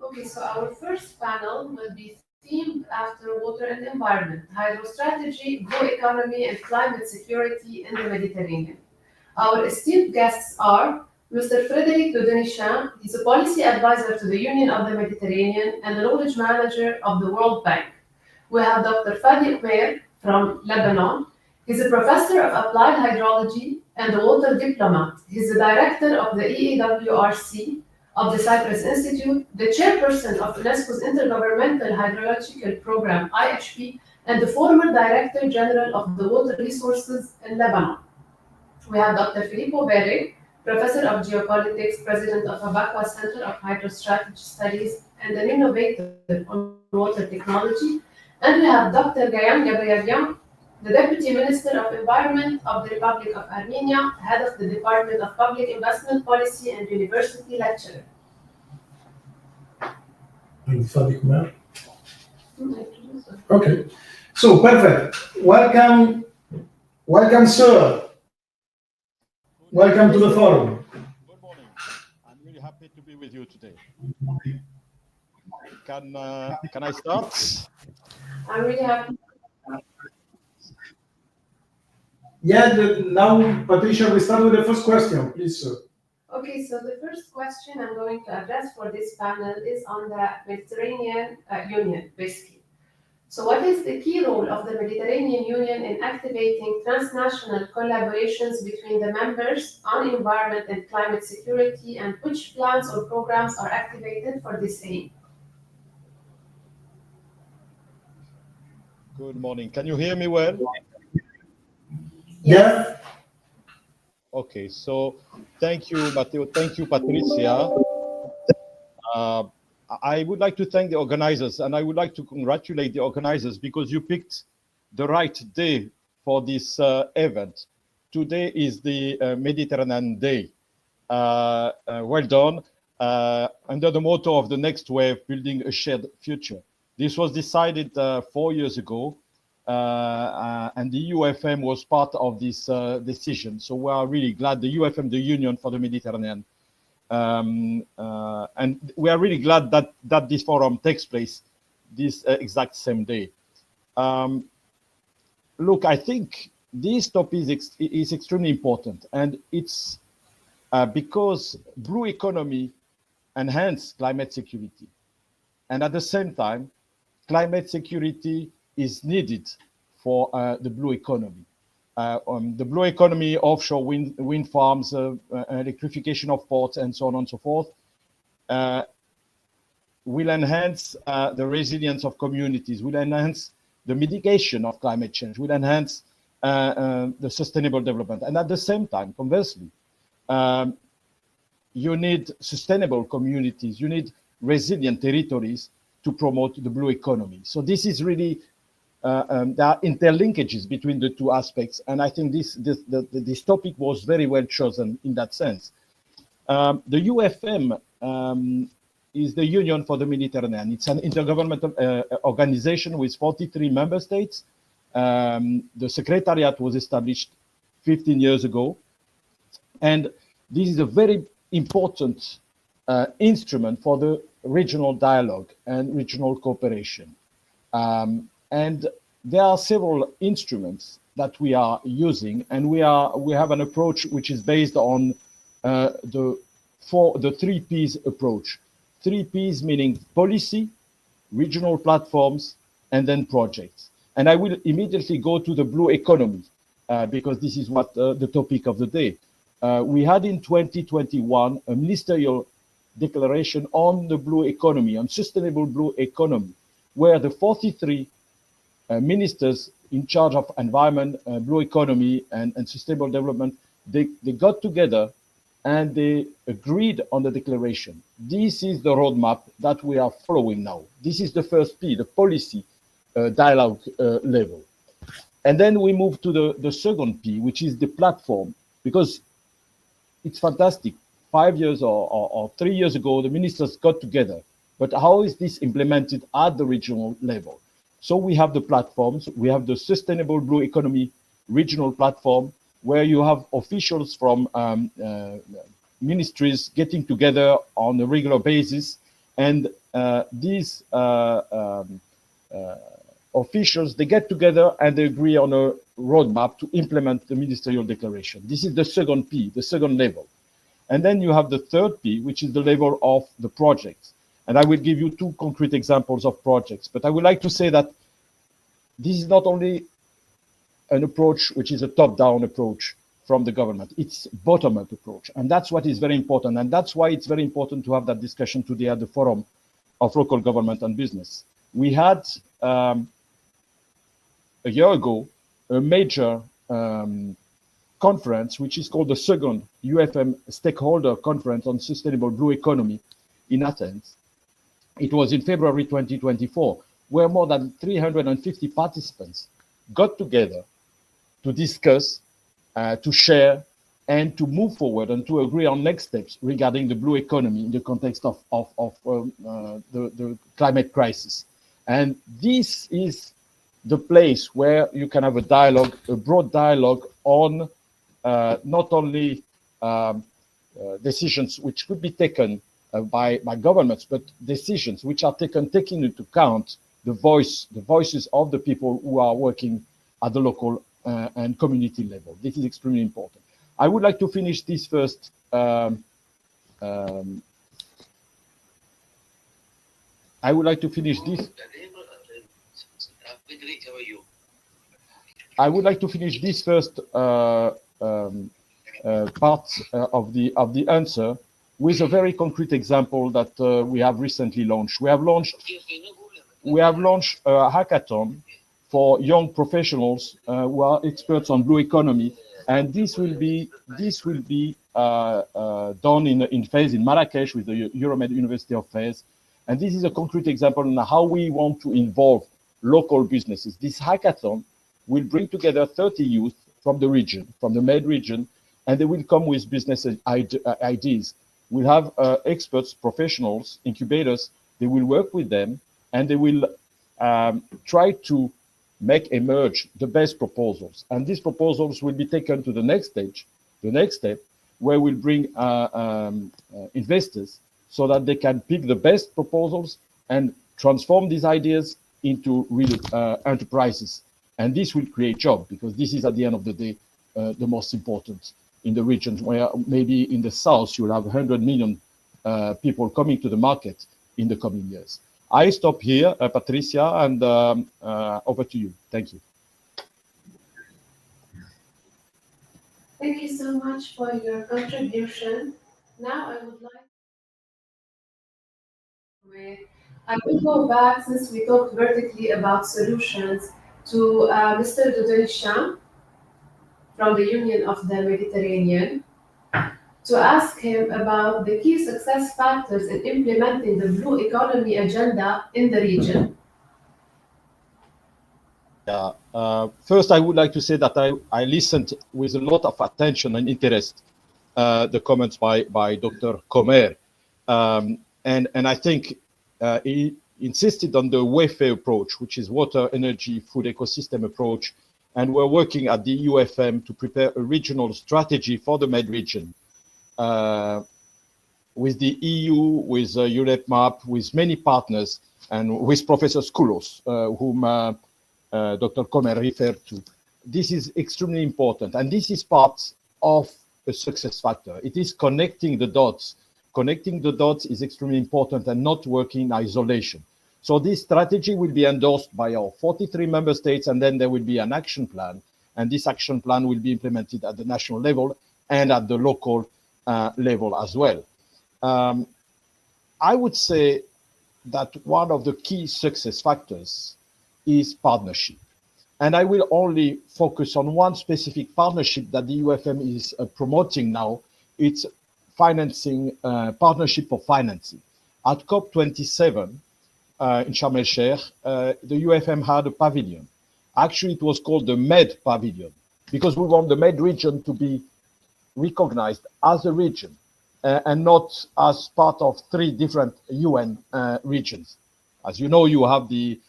Okay, so our first panel will be themed after water and environment, hydrostrategy, blue economy, and climate security in the Mediterranean. Our esteemed guests are Mr. Fre de Dinechin. He's a policy advisor to the Union of the Mediterranean and the knowledge manager of the World Bank. We have Dr. Fadi Umair from Lebanon. He's a professor of applied hydrology and a water diplomat. He's the director of the EAWRC of the Cyprus Institute, the chairperson of UNESCO's Intergovernmental Hydrological Program, IHP, and the former director general of the water resources in Lebanon. We have Dr. Filippo Berri, professor of geopolitics, president of Abaqua Center of Hydrostrategy Studies, and an innovator on water technology. And we have Dr. Gayan Gabrielian, the Deputy Minister of Environment of the Republic of Armenia, head of the Department of Public Investment Policy and university lecturer. Okay, so perfect. Welcome, sir. Welcome to the forum. Good morning. I'm really happy to be with you today. Can I start? I'm really happy. Yeah, now, Patricia, we start with the first question, please, sir. Okay, so the first question I'm going to address for this panel is on the Mediterranean Union, basically. So what is the key role of the Mediterranean Union in activating transnational collaborations between the members on environment and climate security, and which plans or programs are activated for this aim? Good morning. Can you hear me well? Yeah. Okay, so thank you, Matteo. Thank you, Patricia. I would like to thank the organizers, and I would like to congratulate the organizers because you picked the right day for this event. Today is the Mediterranean Day. Well done. Under the motto of the next wave, building a shared future. This was decided 4 years ago, and the UFM was part of this decision. So we are really glad, the UFM, the Union for the Mediterranean, and we are really glad that this forum takes place this exact same day. Look, I think this topic is extremely important, and it's because blue economy enhances climate security, and at the same time, climate security is needed for the blue economy. The blue economy, offshore wind farms, electrification of ports, and so on and so forth, will enhance the resilience of communities, will enhance the mitigation of climate change, will enhance the sustainable development. And at the same time, conversely, you need sustainable communities, you need resilient territories to promote the blue economy. So this is really there are interlinkages between the two aspects, and I think this topic was very well chosen in that sense. The UFM is the Union for the Mediterranean. It's an intergovernmental organization with 43 member states. The secretariat was established 15 years ago, and this is a very important instrument for the regional dialogue and regional cooperation. And there are several instruments that we are using, and we have an approach which is based on the 3 Ps approach. 3 Ps meaning policy, regional platforms, and then projects. And I will immediately go to the blue economy because this is what the topic of the day. We had in 2021 a ministerial declaration on the blue economy, on sustainable blue economy, where the 43 ministers in charge of environment, blue economy, and sustainable development, they got together and they agreed on the declaration. This is the roadmap that we are following now. This is the first P, the policy dialogue level. And then we move to the second P, which is the platform, because it's fantastic. 5 years or 3 years ago, the ministers got together. But how is this implemented at the regional level? So we have the platforms. We have the Sustainable Blue Economy regional platform, where you have officials from ministries getting together on a regular basis and these officials, they get together and they agree on a roadmap to implement the ministerial declaration. This is the second P, the second level. And then you have the third P, which is the level of the projects. And I will give you two concrete examples of projects. But I would like to say that this is not only an approach which is a top-down approach from the government, it's bottom-up approach. And that's what is very important. And that's why it's very important to have that discussion today at the Forum of Local Government and Business. We had, a year ago, a major conference, which is called the second UFM Stakeholder Conference on Sustainable Blue Economy in Athens. It was in February 2024, where more than 350 participants got together to discuss, to share, and to move forward and to agree on next steps regarding the blue economy in the context of the climate crisis. And this is the place where you can have a dialogue, a broad dialogue on not only decisions which could be taken by governments, but decisions which are taking into account the voices of the people who are working at the local and community level. This is extremely important. I would like to finish this first. I would like to finish this. I would like to finish this first part of the answer with a very concrete example that we have recently launched. We have launched a hackathon for young professionals who are experts on blue economy, and this will be done in Fez, in Marrakesh, with the Euromed University of Fez. And this is a concrete example on how we want to involve local businesses. This hackathon will bring together 30 youth from the region, from the Med region, and they will come with business ideas. We'll have experts, professionals, incubators. They will work with them, and they will try to make emerge the best proposals. And these proposals will be taken to the next stage, the next step, where we'll bring investors so that they can pick the best proposals and transform these ideas into real enterprises. And this will create jobs, because this is, at the end of the day, the most important in the regions, where maybe in the south you'll have 100 million people coming to the market in the coming years. I stop here, Patricia, and over to you. Thank you. Thank you so much for your contribution. Now I would like I will go back, since we talked vertically about solutions, to Mr. de Dinechin from the Union of the Mediterranean, to ask him about the key success factors in implementing the blue economy agenda in the region. Yeah. First, I would like to say that I listened with a lot of attention and interest the comments by Dr. Comer. And I think he insisted on the WEFE approach, which is water, energy, food ecosystem approach. And we're working at the UFM to prepare a regional strategy for the Med region. With the EU, with UNEP-MAP, with many partners, and with Professor Skoulos, whom Dr. Comer referred to. This is extremely important, and this is part of a success factor. It is connecting the dots. Connecting the dots is extremely important and not working in isolation. So this strategy will be endorsed by our 43 member states, and then there will be an action plan, and this action plan will be implemented at the national level and at the local level as well. I would say that one of the key success factors is partnership. And I will only focus on one specific partnership that the UFM is promoting now. It's financing, partnership for financing. At COP27 in Sharm el-Sheikh, the UFM had a pavilion. Actually, it was called the Med Pavilion, because we want the Med region to be recognized as a region and not as part of 3 different UN regions. As you know, you have the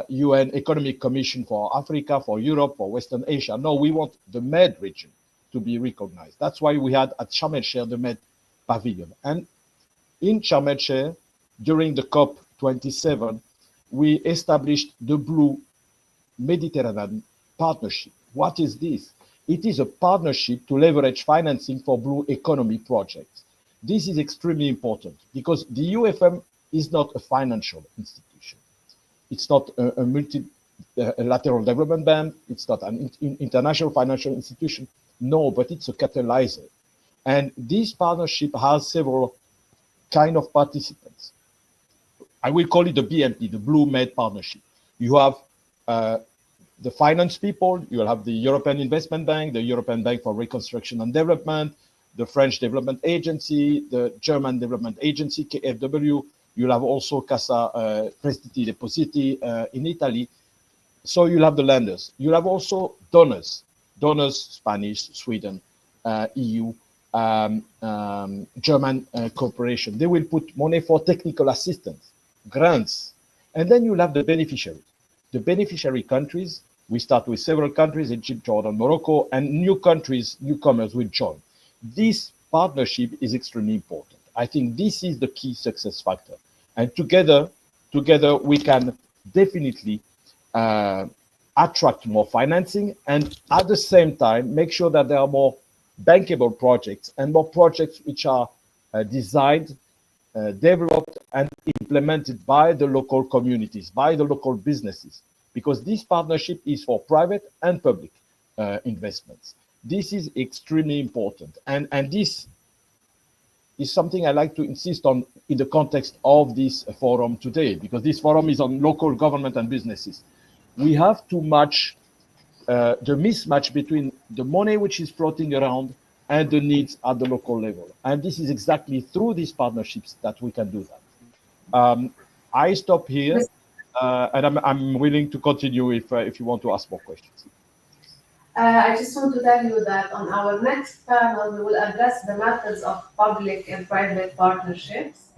UN Economic Commission for Africa, for Europe, for Western Asia. No, we want the Med region to be recognized. That's why we had at Sharm el-Sheikh the Med Pavilion. And in Sharm el-Sheikh, during the COP 27, we established the Blue Mediterranean Partnership. What is this? It is a partnership to leverage financing for blue economy projects. This is extremely important because the UFM is not a financial institution. It's not a multilateral development bank. It's not an international financial institution. No, but it's a catalyzer. And this partnership has several kind of participants. I will call it the BMP, the Blue Med Partnership. You have the finance people, you will have the European Investment Bank, the European Bank for Reconstruction and Development, the French Development Agency, the German Development Agency, KfW. You'll have also Cassa Prestiti Depositi in Italy. So you'll have the lenders. You'll have also donors, Spanish, Sweden, EU, German corporation. They will put money for technical assistance, grants, and then you'll have the beneficiaries. The beneficiary countries, we start with several countries, Egypt, Jordan, Morocco, and new countries, newcomers will join. This partnership is extremely important. I think this is the key success factor. And together we can definitely attract more financing and at the same time make sure that there are more bankable projects and more projects which are designed, developed and implemented by the local communities, by the local businesses, because this partnership is for private and public investments. This is extremely important. And this is something I like to insist on in the context of this forum today, because this forum is on local government and businesses. We have to match the mismatch between the money which is floating around and the needs at the local level. And this is exactly through these partnerships that we can do that. I stop here, and I'm willing to continue if you want to ask more questions. I just want to tell you that on our next panel, we will address the methods of public and private partnerships.